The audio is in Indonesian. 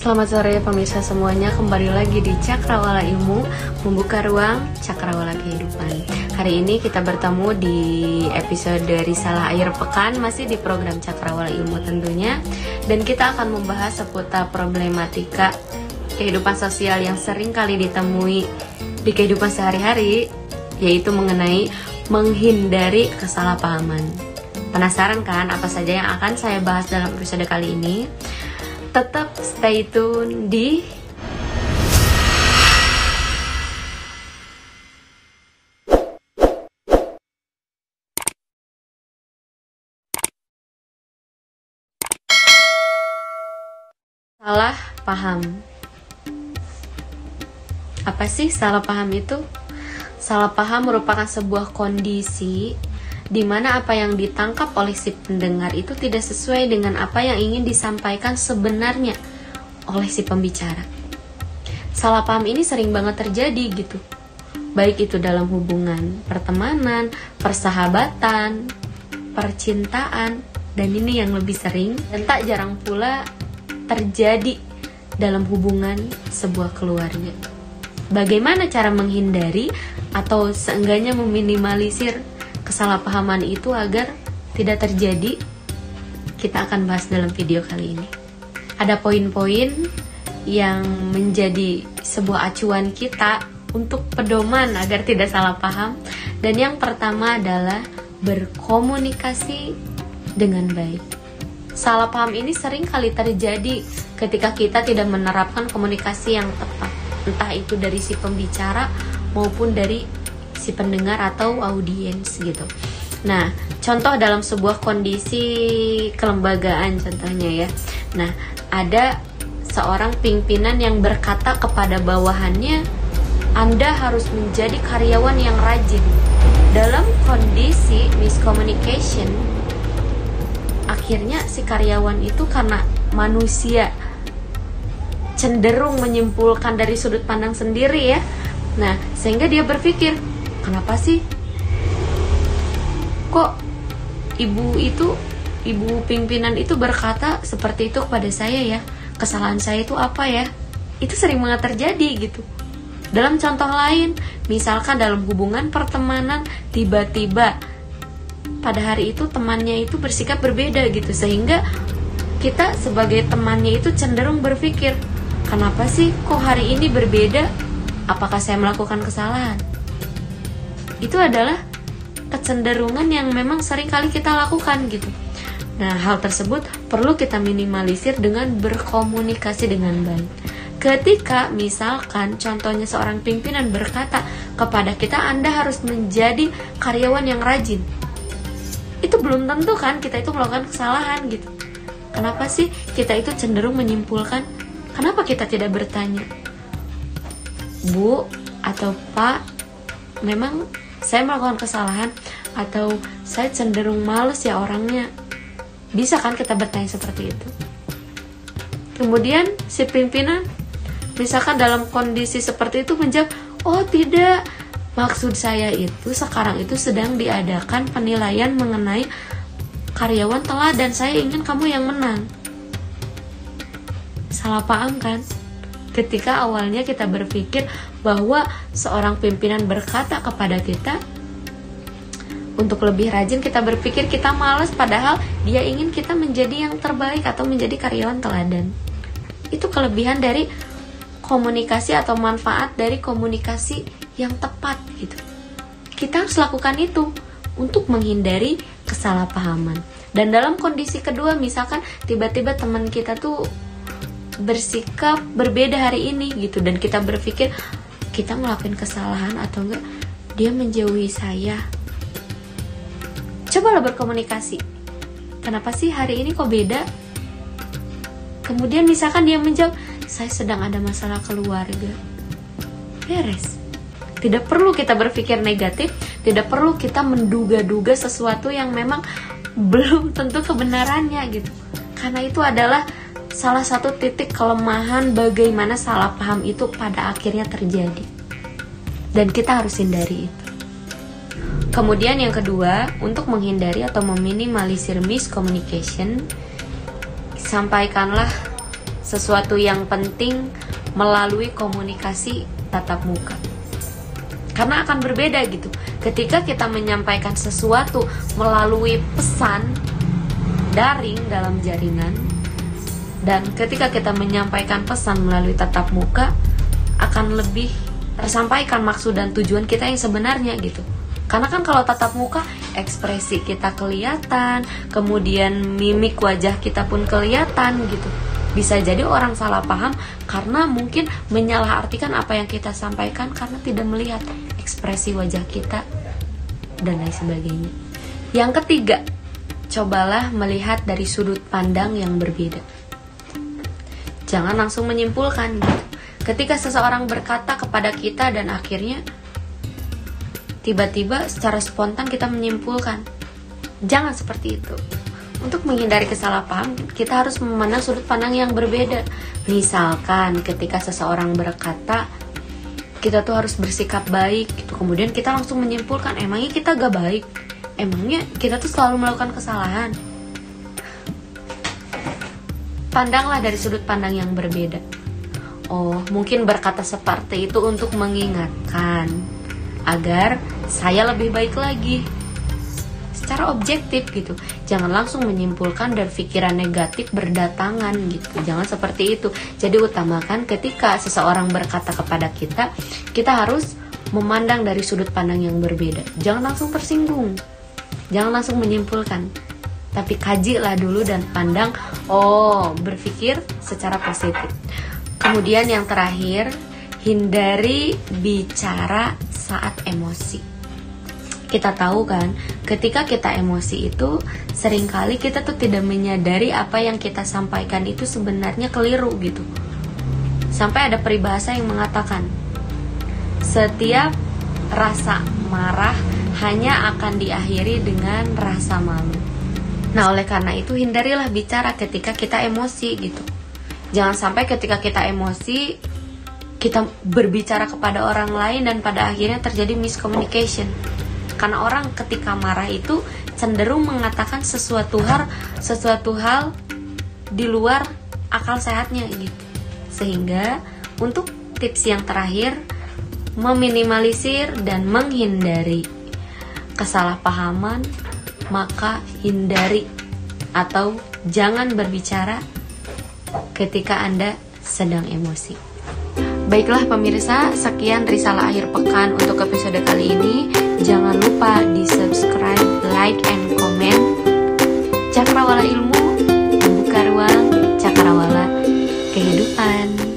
Selamat sore pemirsa semuanya, kembali lagi di Cakrawala Ilmu, membuka ruang Cakrawala Kehidupan. Hari ini kita bertemu di episode Risalah Akhir Pekan, masih di program Cakrawala Ilmu tentunya. Dan kita akan membahas seputar problematika kehidupan sosial yang sering kali ditemui di kehidupan sehari-hari, yaitu mengenai menghindari kesalahpahaman. Penasaran kan apa saja yang akan saya bahas dalam episode kali ini? Tetap stay tune di salah paham. Apa sih salah paham itu? Salah paham merupakan sebuah kondisi di mana apa yang ditangkap oleh si pendengar itu tidak sesuai dengan apa yang ingin disampaikan sebenarnya oleh si pembicara. Salah paham ini sering banget terjadi gitu. Baik itu dalam hubungan pertemanan, persahabatan, percintaan, dan ini yang lebih sering dan tak jarang pula terjadi dalam hubungan sebuah keluarga. Bagaimana cara menghindari atau seenggaknya meminimalisir kesalahpahaman itu agar tidak terjadi? Kita akan bahas dalam video kali ini. Ada poin-poin yang menjadi sebuah acuan kita untuk pedoman agar tidak salah paham. Dan yang pertama adalah berkomunikasi dengan baik. Salah paham ini sering kali terjadi ketika kita tidak menerapkan komunikasi yang tepat, entah itu dari si pembicara maupun dari si pendengar atau audiens gitu. Nah, contoh dalam sebuah kondisi kelembagaan contohnya ya. Nah, ada seorang pimpinan yang berkata kepada bawahannya, "Anda harus menjadi karyawan yang rajin." Dalam kondisi miscommunication, akhirnya si karyawan itu karena manusia cenderung menyimpulkan dari sudut pandang sendiri ya. Nah, sehingga dia berpikir, kenapa sih kok ibu pimpinan itu berkata seperti itu kepada saya ya? Kesalahan saya itu apa ya? Itu sering banget terjadi gitu. Dalam contoh lain, misalkan dalam hubungan pertemanan, tiba-tiba pada hari itu temannya itu bersikap berbeda gitu, sehingga kita sebagai temannya itu cenderung berpikir, kenapa sih kok hari ini berbeda? Apakah saya melakukan kesalahan? Itu adalah kecenderungan yang memang sering kali kita lakukan gitu. Nah, hal tersebut perlu kita minimalisir dengan berkomunikasi dengan baik. Ketika misalkan contohnya seorang pimpinan berkata kepada kita, Anda harus menjadi karyawan yang rajin, itu belum tentu kan kita itu melakukan kesalahan gitu. Kenapa sih kita itu cenderung menyimpulkan? Kenapa kita tidak bertanya, Bu atau Pak, memang saya melakukan kesalahan atau saya cenderung males ya orangnya? Bisa kan kita bertanya seperti itu. Kemudian si pimpinan misalkan dalam kondisi seperti itu menjawab, oh tidak, maksud saya itu sekarang itu sedang diadakan penilaian mengenai karyawan teladan, saya ingin kamu yang menang. Salah paham kan? Ketika awalnya kita berpikir bahwa seorang pimpinan berkata kepada kita untuk lebih rajin, kita berpikir kita malas, padahal dia ingin kita menjadi yang terbaik atau menjadi karyawan teladan. Itu kelebihan dari komunikasi atau manfaat dari komunikasi yang tepat gitu. Kita harus lakukan itu untuk menghindari kesalahpahaman. Dan dalam kondisi kedua, misalkan tiba-tiba teman kita tuh bersikap berbeda hari ini gitu, dan kita berpikir kita ngelakuin kesalahan atau enggak, dia menjauhi saya. Cobalah berkomunikasi, kenapa sih hari ini kok beda? Kemudian misalkan dia menjawab, saya sedang ada masalah keluarga. Beres. Tidak perlu kita berpikir negatif, tidak perlu kita menduga-duga sesuatu yang memang belum tentu kebenarannya gitu. Karena itu adalah salah satu titik kelemahan bagaimana salah paham itu pada akhirnya terjadi. Dan kita harus hindari itu. Kemudian yang kedua, untuk menghindari atau meminimalisir miscommunication, sampaikanlah sesuatu yang penting melalui komunikasi tatap muka. Karena akan berbeda gitu. Ketika kita menyampaikan sesuatu melalui pesan daring dalam jaringan, dan ketika kita menyampaikan pesan melalui tatap muka, akan lebih tersampaikan maksud dan tujuan kita yang sebenarnya gitu. Karena kan kalau tatap muka, ekspresi kita kelihatan, kemudian mimik wajah kita pun kelihatan gitu. Bisa jadi orang salah paham karena mungkin menyalahartikan apa yang kita sampaikan karena tidak melihat ekspresi wajah kita dan lain sebagainya. Yang ketiga, cobalah melihat dari sudut pandang yang berbeda. Jangan langsung menyimpulkan gitu. Ketika seseorang berkata kepada kita dan akhirnya tiba-tiba secara spontan kita menyimpulkan, jangan seperti itu. Untuk menghindari kesalahpahaman, kita harus memandang sudut pandang yang berbeda. Misalkan ketika seseorang berkata kita tuh harus bersikap baik gitu, kemudian kita langsung menyimpulkan, emangnya kita gak baik? Emangnya kita tuh selalu melakukan kesalahan? Pandanglah dari sudut pandang yang berbeda. Oh, mungkin berkata seperti itu untuk mengingatkan agar saya lebih baik lagi secara objektif gitu. Jangan langsung menyimpulkan dan pikiran negatif berdatangan gitu. Jangan seperti itu. Jadi utamakan ketika seseorang berkata kepada kita, kita harus memandang dari sudut pandang yang berbeda. Jangan langsung tersinggung, jangan langsung menyimpulkan, tapi kajilah dulu dan pandang, berpikir secara positif. Kemudian yang terakhir, hindari bicara saat emosi. Kita tahu kan, ketika kita emosi itu seringkali kita tuh tidak menyadari apa yang kita sampaikan itu sebenarnya keliru gitu. Sampai ada peribahasa yang mengatakan, setiap rasa marah hanya akan diakhiri dengan rasa malu. Nah, oleh karena itu hindarilah bicara ketika kita emosi gitu. Jangan sampai ketika kita emosi kita berbicara kepada orang lain dan pada akhirnya terjadi miscommunication. Karena orang ketika marah itu cenderung mengatakan sesuatu hal di luar akal sehatnya gitu. Sehingga untuk tips yang terakhir, meminimalisir dan menghindari kesalahpahaman, maka hindari atau jangan berbicara ketika Anda sedang emosi. Baiklah pemirsa, sekian risalah akhir pekan untuk episode kali ini. Jangan lupa di subscribe, like, and comment. Cakrawala Ilmu, membuka ruang cakrawala kehidupan.